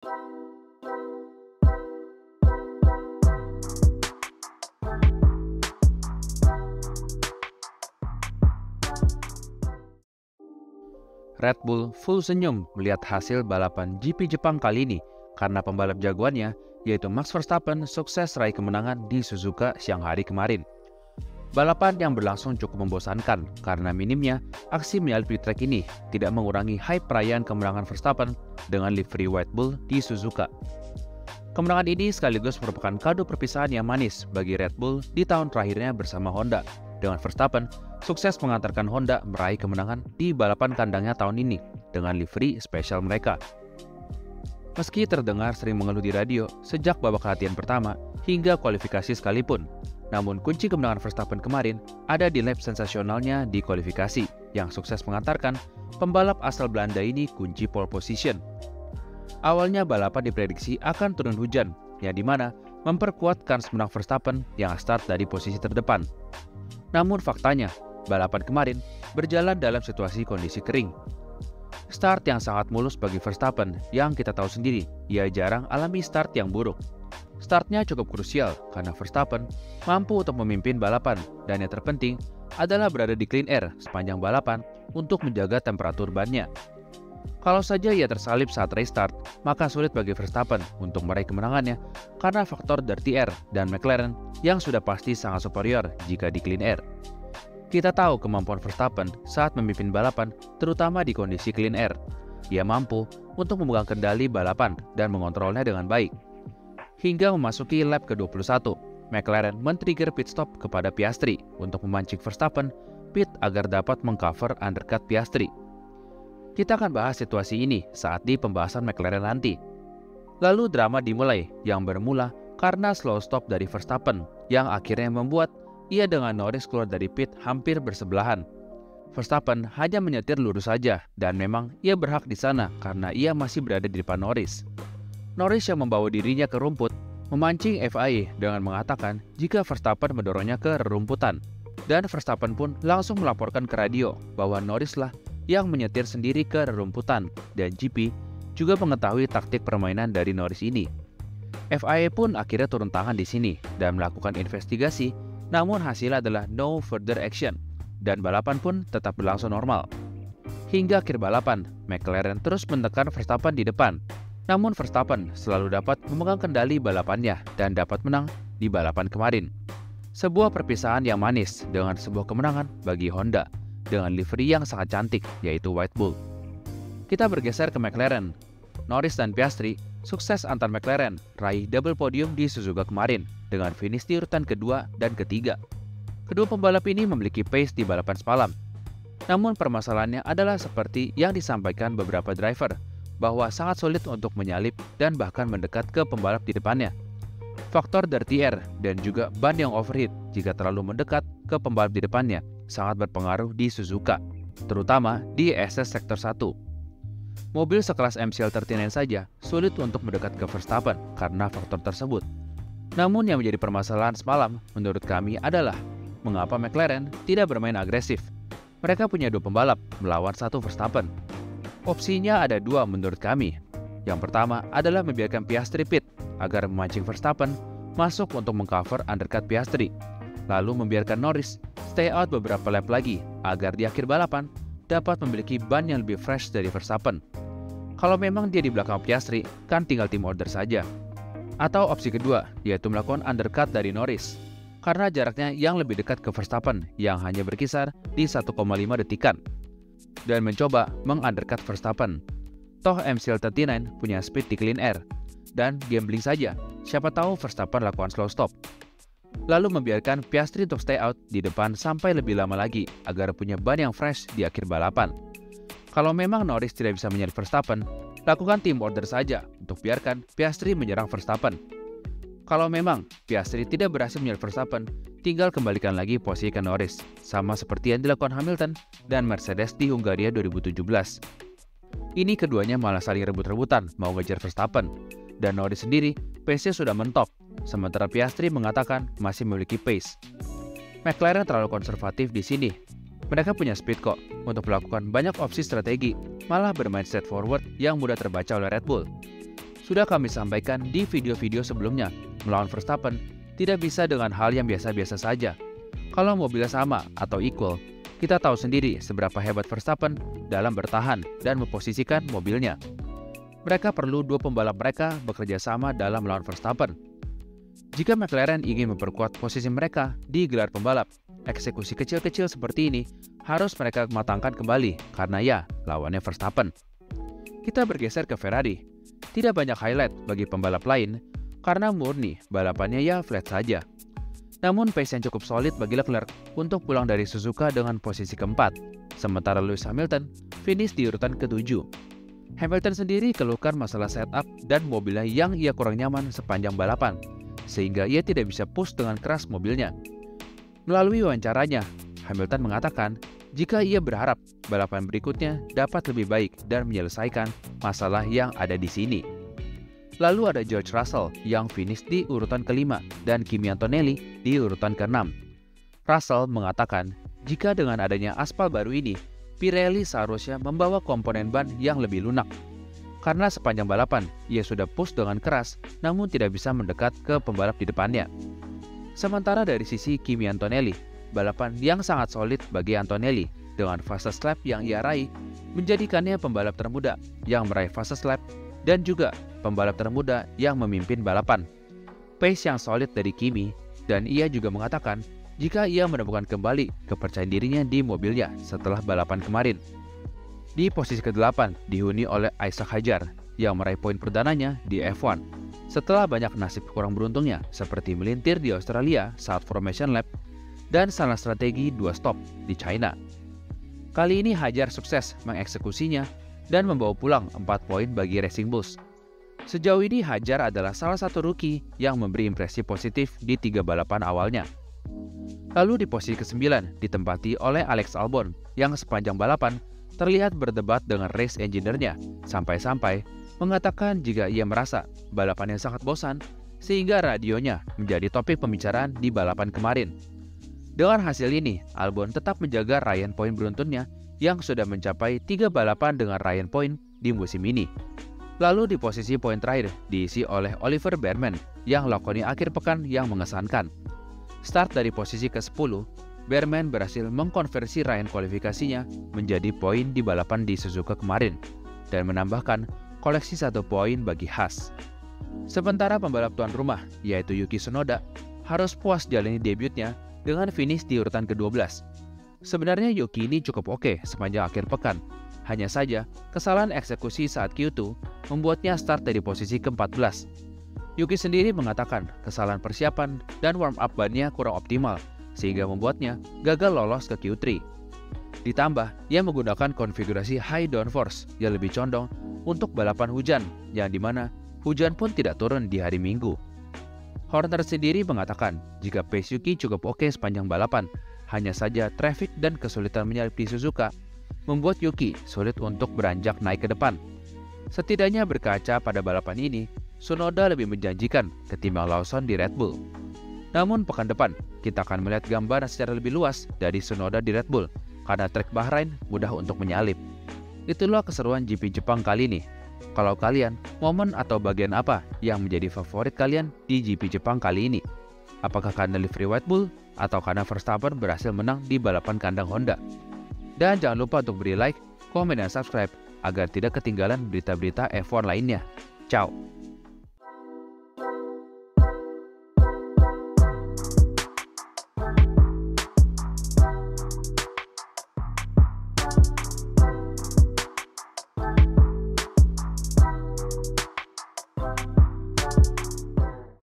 Red Bull full senyum melihat hasil balapan GP Jepang kali ini karena pembalap jagoannya, yaitu Max Verstappen, sukses raih kemenangan di Suzuka siang hari kemarin. Balapan yang berlangsung cukup membosankan karena minimnya aksi menyalip di track ini tidak mengurangi hype perayaan kemenangan Verstappen dengan livery Red Bull di Suzuka. Kemenangan ini sekaligus merupakan kado perpisahan yang manis bagi Red Bull di tahun terakhirnya bersama Honda, dengan Verstappen sukses mengantarkan Honda meraih kemenangan di balapan kandangnya tahun ini dengan livery spesial mereka. Meski terdengar sering mengeluh di radio sejak babak latihan pertama hingga kualifikasi sekalipun, namun kunci kemenangan Verstappen kemarin ada di lap sensasionalnya di kualifikasi yang sukses mengantarkan pembalap asal Belanda ini kunci pole position. Awalnya balapan diprediksi akan turun hujan, yang dimana memperkuat kans menang Verstappen yang start dari posisi terdepan. Namun faktanya, balapan kemarin berjalan dalam situasi kondisi kering. Start yang sangat mulus bagi Verstappen yang kita tahu sendiri, ia jarang alami start yang buruk. Startnya cukup krusial karena Verstappen mampu untuk memimpin balapan dan yang terpenting adalah berada di clean air sepanjang balapan untuk menjaga temperatur bannya. Kalau saja ia tersalip saat restart, maka sulit bagi Verstappen untuk meraih kemenangannya karena faktor dirty air dan McLaren yang sudah pasti sangat superior jika di clean air. Kita tahu kemampuan Verstappen saat memimpin balapan, terutama di kondisi clean air. Ia mampu untuk memegang kendali balapan dan mengontrolnya dengan baik. Hingga memasuki lap ke-21, McLaren men-trigger pit stop kepada Piastri untuk memancing Verstappen pit agar dapat mengcover undercut Piastri. Kita akan bahas situasi ini saat di pembahasan McLaren nanti. Lalu drama dimulai yang bermula karena slow stop dari Verstappen yang akhirnya membuat ia dengan Norris keluar dari pit hampir bersebelahan. Verstappen hanya menyetir lurus saja dan memang ia berhak di sana karena ia masih berada di depan Norris. Norris yang membawa dirinya ke rumput memancing FIA dengan mengatakan jika Verstappen mendorongnya ke rerumputan. Dan Verstappen pun langsung melaporkan ke radio bahwa Norris lah yang menyetir sendiri ke rerumputan dan GP juga mengetahui taktik permainan dari Norris ini. FIA pun akhirnya turun tangan di sini dan melakukan investigasi, namun hasilnya adalah no further action dan balapan pun tetap berlangsung normal. Hingga akhir balapan, McLaren terus menekan Verstappen di depan. Namun Verstappen selalu dapat memegang kendali balapannya dan dapat menang di balapan kemarin. Sebuah perpisahan yang manis dengan sebuah kemenangan bagi Honda dengan livery yang sangat cantik, yaitu White Bull. Kita bergeser ke McLaren. Norris dan Piastri sukses antar McLaren raih double podium di Suzuka kemarin dengan finish di urutan kedua dan ketiga. Kedua pembalap ini memiliki pace di balapan semalam. Namun permasalahannya adalah seperti yang disampaikan beberapa driver, bahwa sangat sulit untuk menyalip dan bahkan mendekat ke pembalap di depannya. Faktor dirty air dan juga ban yang overheat jika terlalu mendekat ke pembalap di depannya sangat berpengaruh di Suzuka, terutama di SS Sektor 1. Mobil sekelas MCL39 saja sulit untuk mendekat ke Verstappen karena faktor tersebut. Namun yang menjadi permasalahan semalam menurut kami adalah mengapa McLaren tidak bermain agresif. Mereka punya dua pembalap melawan satu Verstappen. Opsinya ada dua menurut kami. Yang pertama adalah membiarkan Piastri pit agar memancing Verstappen masuk untuk mengcover undercut Piastri. Lalu membiarkan Norris stay out beberapa lap lagi agar di akhir balapan dapat memiliki ban yang lebih fresh dari Verstappen. Kalau memang dia di belakang Piastri, kan tinggal team order saja. Atau opsi kedua, yaitu melakukan undercut dari Norris, karena jaraknya yang lebih dekat ke Verstappen yang hanya berkisar di 1,5 detikan, dan mencoba meng-undercut Verstappen. Toh MCL39 punya speed di clean air, dan gambling saja, siapa tahu Verstappen lakukan slow stop. Lalu membiarkan Piastri untuk stay out di depan sampai lebih lama lagi agar punya ban yang fresh di akhir balapan. Kalau memang Norris tidak bisa menyalip Verstappen, lakukan team order saja untuk biarkan Piastri menyerang Verstappen. Kalau memang Piastri tidak berhasil menyalip Verstappen, tinggal kembalikan lagi posisi ke Norris, sama seperti yang dilakukan Hamilton dan Mercedes di Hungaria 2017. Ini keduanya malah saling rebut-rebutan mau ngejar Verstappen, dan Norris sendiri pace-nya sudah mentop, sementara Piastri mengatakan masih memiliki pace. McLaren terlalu konservatif di sini. Mereka punya speed kok untuk melakukan banyak opsi strategi, malah bermain straightforward yang mudah terbaca oleh Red Bull. Sudah kami sampaikan di video-video sebelumnya, melawan Verstappen tidak bisa dengan hal yang biasa-biasa saja. Kalau mobilnya sama atau equal, kita tahu sendiri seberapa hebat Verstappen dalam bertahan dan memposisikan mobilnya. Mereka perlu dua pembalap mereka bekerja sama dalam melawan Verstappen. Jika McLaren ingin memperkuat posisi mereka di gelar pembalap, eksekusi kecil-kecil seperti ini harus mereka matangkan kembali karena ya, lawannya Verstappen. Kita bergeser ke Ferrari. Tidak banyak highlight bagi pembalap lain karena murni balapannya ya flat saja. Namun pace yang cukup solid bagi Leclerc untuk pulang dari Suzuka dengan posisi keempat, sementara Lewis Hamilton finish di urutan ke-7. Hamilton sendiri keluhkan masalah setup dan mobilnya yang ia kurang nyaman sepanjang balapan, sehingga ia tidak bisa push dengan keras mobilnya. Melalui wawancaranya, Hamilton mengatakan jika ia berharap balapan berikutnya dapat lebih baik dan menyelesaikan masalah yang ada di sini. Lalu ada George Russell yang finish di urutan ke-5 dan Kimi Antonelli di urutan ke-6. Russell mengatakan jika dengan adanya aspal baru ini, Pirelli seharusnya membawa komponen ban yang lebih lunak. Karena sepanjang balapan, ia sudah push dengan keras namun tidak bisa mendekat ke pembalap di depannya. Sementara dari sisi Kimi Antonelli, balapan yang sangat solid bagi Antonelli dengan fastest lap yang ia raih menjadikannya pembalap termuda yang meraih fastest lap dan juga pembalap termuda yang memimpin balapan. Pace yang solid dari Kimi, dan ia juga mengatakan jika ia menemukan kembali kepercayaan dirinya di mobilnya setelah balapan kemarin. Di posisi ke-8 dihuni oleh Isaac Hadjar yang meraih poin perdananya di F1 setelah banyak nasib kurang beruntungnya seperti melintir di Australia saat formation lap dan salah strategi 2 stop di China. Kali ini Hadjar sukses mengeksekusinya dan membawa pulang 4 poin bagi Racing Bulls. Sejauh ini Hadjar adalah salah satu rookie yang memberi impresi positif di 3 balapan awalnya. Lalu di posisi ke-9 ditempati oleh Alex Albon yang sepanjang balapan terlihat berdebat dengan race engineer-nya sampai-sampai mengatakan jika ia merasa balapannya sangat bosan sehingga radionya menjadi topik pembicaraan di balapan kemarin. Dengan hasil ini, Albon tetap menjaga raihan poin beruntunnya yang sudah mencapai 3 balapan dengan raihan poin di musim ini. Lalu di posisi poin terakhir diisi oleh Oliver Bearman yang lakoni akhir pekan yang mengesankan. Start dari posisi ke-10, Bearman berhasil mengkonversi raihan kualifikasinya menjadi poin di balapan di Suzuka kemarin dan menambahkan koleksi 1 poin bagi Haas. Sementara pembalap tuan rumah yaitu Yuki Tsunoda harus puas jalani debutnya dengan finish di urutan ke-12. Sebenarnya Yuki ini cukup oke sepanjang akhir pekan. Hanya saja, kesalahan eksekusi saat Q2 membuatnya start dari posisi ke-14. Yuki sendiri mengatakan kesalahan persiapan dan warm-up bannya kurang optimal, sehingga membuatnya gagal lolos ke Q3. Ditambah, ia menggunakan konfigurasi high downforce yang lebih condong untuk balapan hujan, yang dimana hujan pun tidak turun di hari Minggu. Horner sendiri mengatakan jika pace Yuki cukup oke sepanjang balapan, hanya saja traffic dan kesulitan menyalip di Suzuka membuat Yuki sulit untuk beranjak naik ke depan. Setidaknya berkaca pada balapan ini, Tsunoda lebih menjanjikan ketimbang Lawson di Red Bull. Namun pekan depan, kita akan melihat gambaran secara lebih luas dari Tsunoda di Red Bull karena trek Bahrain mudah untuk menyalip. Itulah keseruan GP Jepang kali ini. Kalau kalian, momen atau bagian apa yang menjadi favorit kalian di GP Jepang kali ini? Apakah karena livery Red Bull atau karena Verstappen berhasil menang di balapan kandang Honda? Dan jangan lupa untuk beri like, komen, dan subscribe agar tidak ketinggalan berita-berita F1 lainnya. Ciao!